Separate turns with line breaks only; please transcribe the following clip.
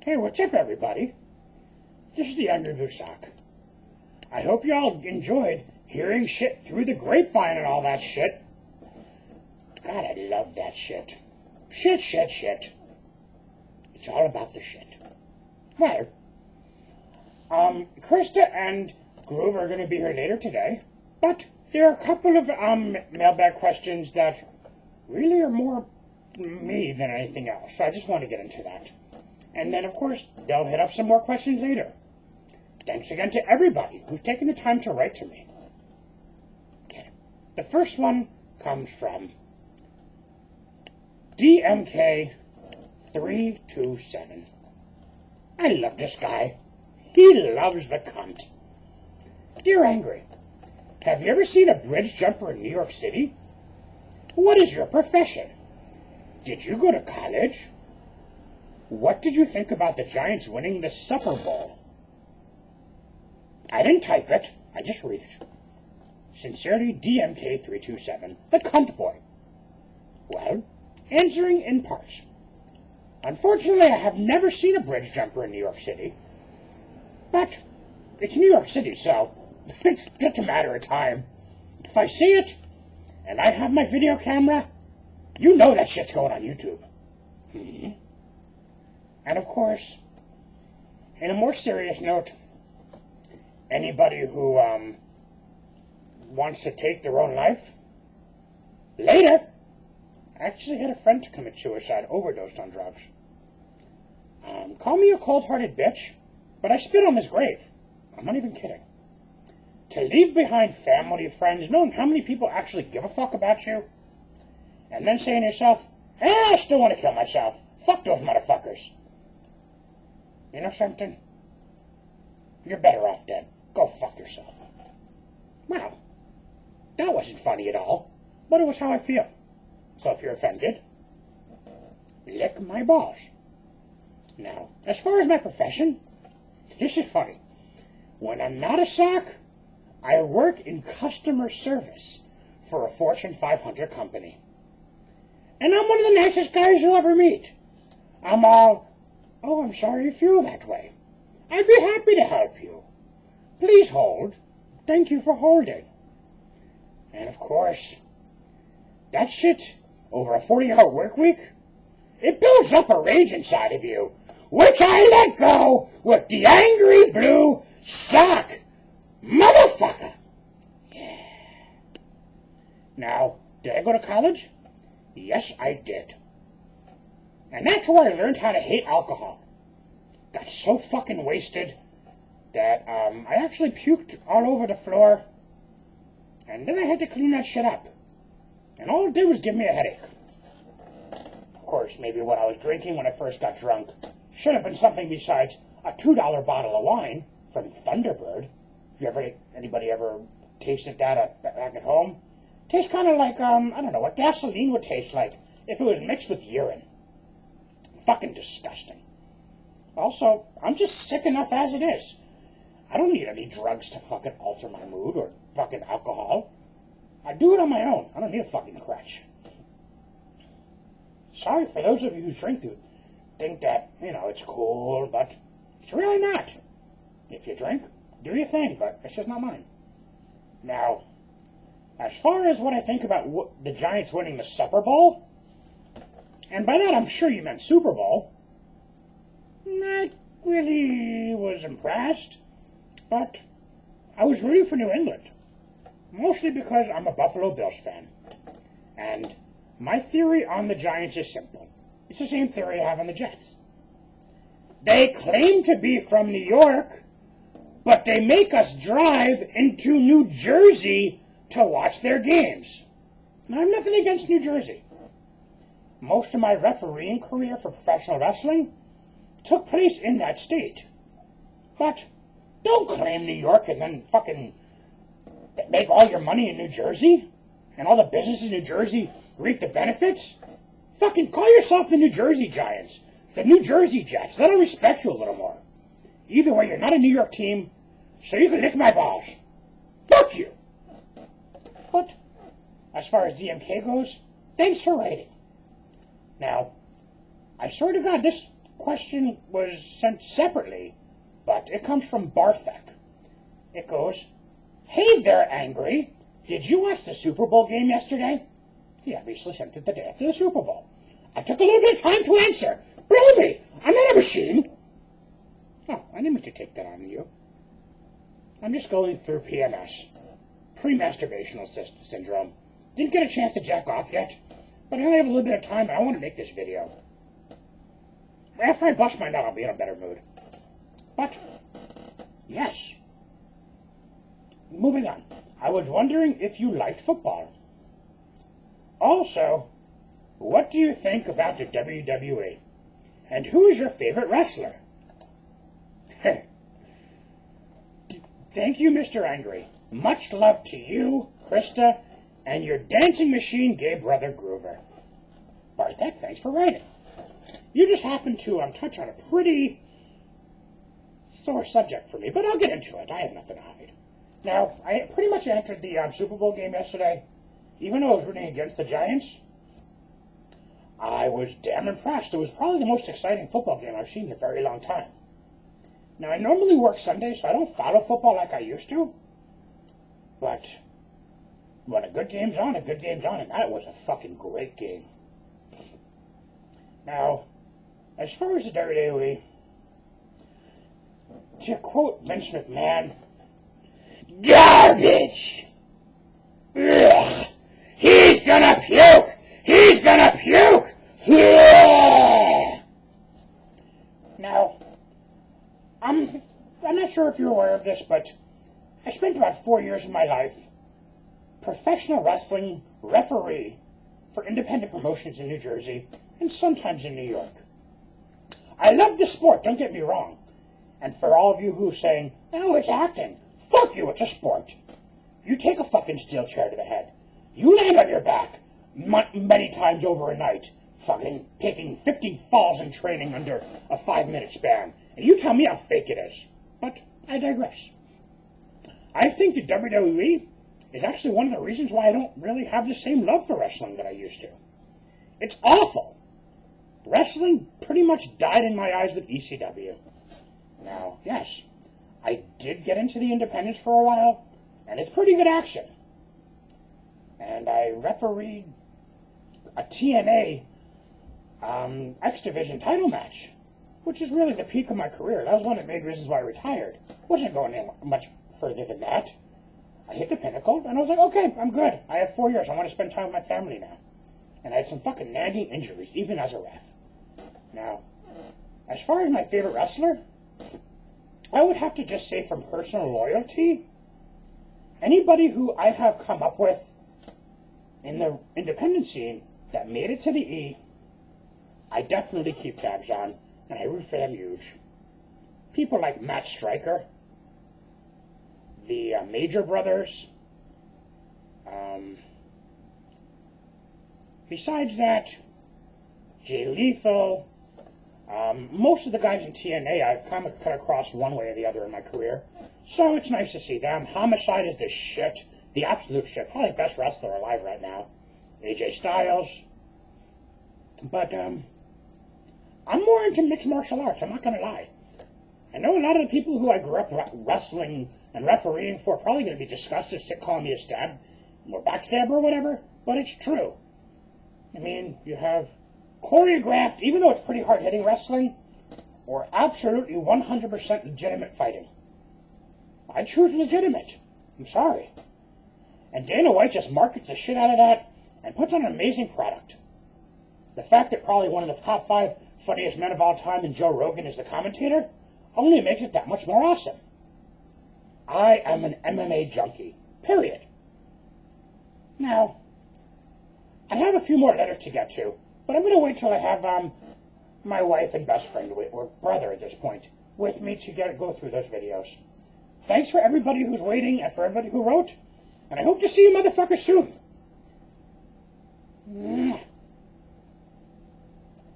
Hey, what's up, everybody? This is the Angry Blue Sock. I hope y'all enjoyed hearing shit through the grapevine and all that shit. God, I love that shit. Shit. It's all about the shit. Well, Krista and Groove are going to be here later today, but there are a couple of mailbag questions that really are more me than anything else, so I just want to get into that. And then, of course, they'll hit up some more questions later. Thanks again to everybody who's taken the time to write to me. Okay, the first one comes from DMK327. I love this guy. He loves the cunt. Dear Angry, have you ever seen a bridge jumper in New York City? What is your profession? Did you go to college? What did you think about the Giants winning the Super Bowl? I didn't type it. I just read it. Sincerely, DMK327, the cunt boy. Well, answering in parts. Unfortunately, I have never seen a bridge jumper in New York City. But it's New York City, so it's just a matter of time. If I see it, and I have my video camera, you know that shit's going on YouTube. And of course, in a more serious note, anybody who wants to take their own life, later, I actually had a friend to commit suicide, overdosed on drugs. Call me a cold-hearted bitch, but I spit on his grave. I'm not even kidding. To leave behind family, friends, knowing how many people actually give a fuck about you, and then saying to yourself, I still want to kill myself. Fuck those motherfuckers. You know something? You're better off dead. Go fuck yourself. Wow. That wasn't funny at all, but it was how I feel. So if you're offended, lick my balls. Now, as far as my profession, this is funny. When I'm not a sock, I work in customer service for a Fortune 500 company. And I'm one of the nicest guys you'll ever meet. I'm all, oh, I'm sorry you feel that way. I'd be happy to help you. Please hold. Thank you for holding. And of course, that shit, over a 40-hour work week, it builds up a rage inside of you, which I let go with the Angry Blue Sock. Motherfucker. Yeah. Now, did I go to college? Yes, I did. And that's where I learned how to hate alcohol. Got so fucking wasted that I actually puked all over the floor. And then I had to clean that shit up. And all it did was give me a headache. Of course, maybe what I was drinking when I first got drunk should have been something besides a $2 bottle of wine from Thunderbird. If anybody ever tasted that back at home? Tastes kind of like, I don't know, what gasoline would taste like if it was mixed with urine. Fucking disgusting. Also, I'm just sick enough as it is. I don't need any drugs to fucking alter my mood or fucking alcohol. I do it on my own. I don't need a fucking crutch. Sorry for those of you who drink who think that, it's cool, but it's really not. If you drink, do your thing, but it's just not mine. Now, as far as what I think about the Giants winning the Super Bowl, and by that I'm sure you meant Super Bowl, I really was impressed, but I was rooting for New England, mostly because I'm a Buffalo Bills fan. And my theory on the Giants is simple. It's the same theory I have on the Jets. They claim to be from New York, but they make us drive into New Jersey to watch their games. Now, I have nothing against New Jersey. Most of my refereeing career for professional wrestling took place in that state. But don't claim New York and then fucking make all your money in New Jersey and all the businesses in New Jersey reap the benefits. Fucking call yourself the New Jersey Giants, the New Jersey Jets. Let them respect you a little more. Either way, you're not a New York team, so you can lick my balls. Fuck you. But as far as DMK goes, thanks for writing. Now, I swear to God, this question was sent separately, but it comes from Barthek. It goes, "Hey there, Angry. Did you watch the Super Bowl game yesterday?" He obviously sent it the day after the Super Bowl. I took a little bit of time to answer. Believe me, I'm not a machine. Oh, I didn't mean to take that on you. I'm just going through PMS. Pre-masturbational syndrome. Didn't get a chance to jack off yet, but I only have a little bit of time and I want to make this video. After I bust my nut, I'll be in a better mood. But, yes. Moving on. I was wondering if you liked football. Also, what do you think about the WWE? And who is your favorite wrestler? Thank you, Mr. Angry. Much love to you, Krista, and your dancing machine gay brother Groover. Barthek, thanks for writing. You just happened to touch on a pretty sore subject for me, but I'll get into it. I have nothing to hide. Now, I pretty much entered the Super Bowl game yesterday. Even though I was rooting against the Giants, I was damn impressed. It was probably the most exciting football game I've seen in a very long time. Now, I normally work Sundays, so I don't follow football like I used to. But when a good game's on, a good game's on, and that was a fucking great game. Now, as far as the WWE, to quote Vince McMahon, garbage! Ugh. He's gonna puke! He's gonna puke! Ugh. Now, I'm not sure if you're aware of this, but I spent about 4 years of my life professional wrestling referee for independent promotions in New Jersey and sometimes in New York. I love the sport, don't get me wrong. And for all of you who are saying, oh, it's acting, fuck you, it's a sport. You take a fucking steel chair to the head. You land on your back many times over a night, fucking taking 50 falls in training under a 5-minute span. And you tell me how fake it is. But I digress. I think the WWE is actually one of the reasons why I don't really have the same love for wrestling that I used to. It's awful. Wrestling pretty much died in my eyes with ECW. Now, yes, I did get into the independents for a while, and it's pretty good action. And I refereed a TNA X Division title match, which is really the peak of my career. That was one of the main reasons why I retired. Wasn't going in much further than that. I hit the pinnacle, and I was like, okay, I'm good. I have 4 years. I want to spend time with my family now. And I had some fucking nagging injuries, even as a ref. Now, as far as my favorite wrestler, I would have to just say from personal loyalty, anybody who I have come up with in the independent scene that made it to the E, I definitely keep tabs on, and I root for them huge. People like Matt Stryker, the Major Brothers. Besides that, Jay Lethal. Most of the guys in TNA I've kind of cut across one way or the other in my career, so it's nice to see them. Homicide is the shit, the absolute shit, probably the best wrestler alive right now. AJ Styles. But I'm more into mixed martial arts, I'm not going to lie. I know a lot of the people who I grew up wrestling and refereeing for are probably going to be disgusted calling me a stab or backstabber or whatever, but it's true. I mean, you have choreographed, even though it's pretty hard-hitting wrestling, or absolutely 100% legitimate fighting. I choose legitimate. I'm sorry. And Dana White just markets the shit out of that and puts on an amazing product. The fact that probably one of the top 5 funniest men of all time and Joe Rogan is the commentator only makes it that much more awesome. I am an MMA junkie. Period. Now, I have a few more letters to get to, but I'm going to wait till I have my wife and best friend, or brother at this point, with me to go through those videos. Thanks for everybody who's waiting and for everybody who wrote, and I hope to see you motherfuckers soon.